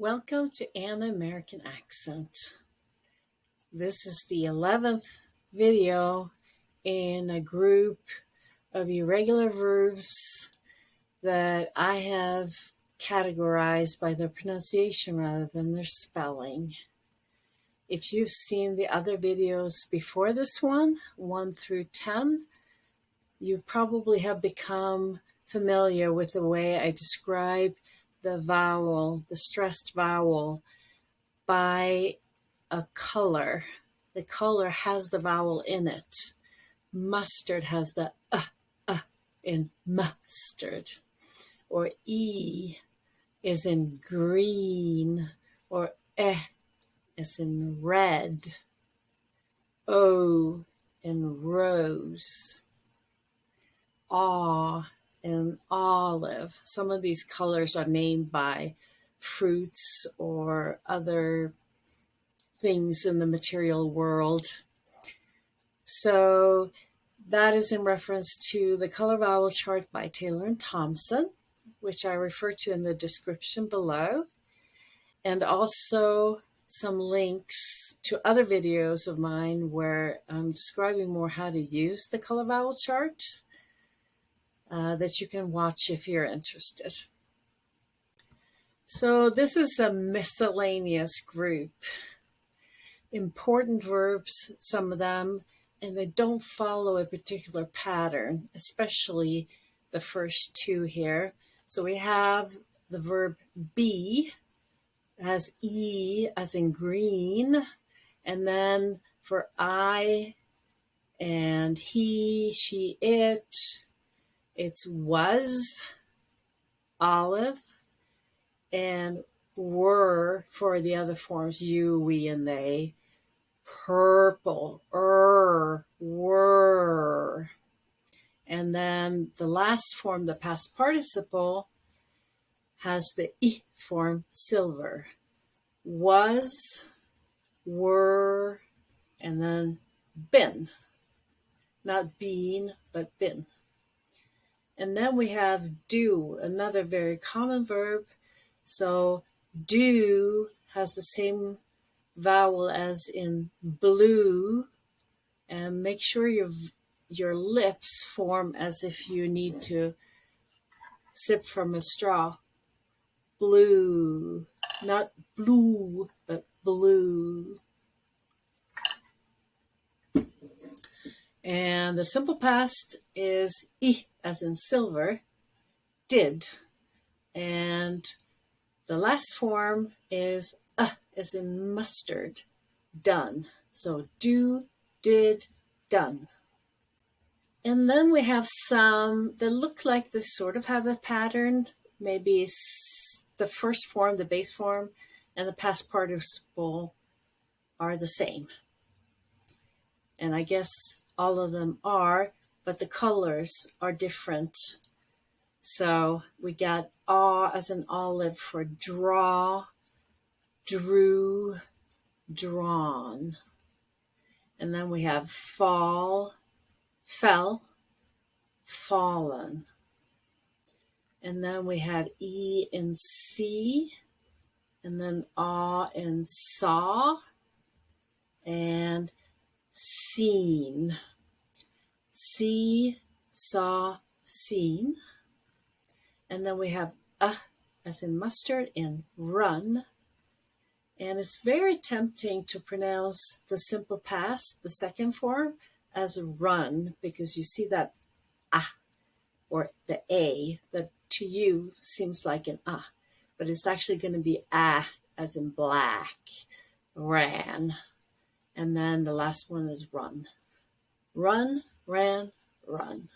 Welcome to An American Accent. This is the 11th video in a group of irregular verbs that I have categorized by their pronunciation rather than their spelling. If you've seen the other videos before this one, 1 through 10, you probably have become familiar with the way I describe the vowel, the stressed vowel, by a color. The color has the vowel in it. Mustard has the in mustard. Or E is in green. Or is in red. O in rose. In olive. Some of these colors are named by fruits or other things in the material world. So that is in reference to the Color Vowel Chart by Taylor and Thompson, which I refer to in the description below, and also some links to other videos of mine where I'm describing more how to use the Color Vowel Chart that you can watch if you're interested. So this is a miscellaneous group. Important verbs, some of them, and they don't follow a particular pattern, especially the first two here. So we have the verb be, has E as in green, and then for I and he, she, it's was, olive, and were for the other forms, you, we, and they, purple, were. And then the last form, the past participle, has the I form, silver. Was, were, and then been. Not been, but been. And then we have do, another very common verb. So do has the same vowel as in blue, and make sure your lips form as if you need to sip from a straw. Blue, not blue, but blue. And the simple past is I as in silver, did. And the last form is as in mustard, done. So do, did, done. And then we have some that look like they sort of have a pattern. Maybe the first form, the base form, and the past participle are the same. And I guess all of them are, but the colors are different. So we got as an olive for draw, drew, drawn. And then we have fall, fell, fallen. And then we have E in see, and then in saw, and seen. See, saw, seen. And then we have as in mustard in run. And it's very tempting to pronounce the simple past, the second form, as run, because you see that or the A that to you seems like an but it's actually going to be as in black, ran. And then the last one is run. Run, ran, run.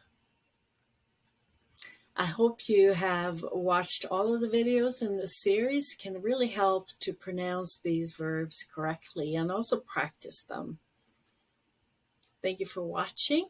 I hope you have watched all of the videos in this series. It can really help to pronounce these verbs correctly and also practice them. Thank you for watching.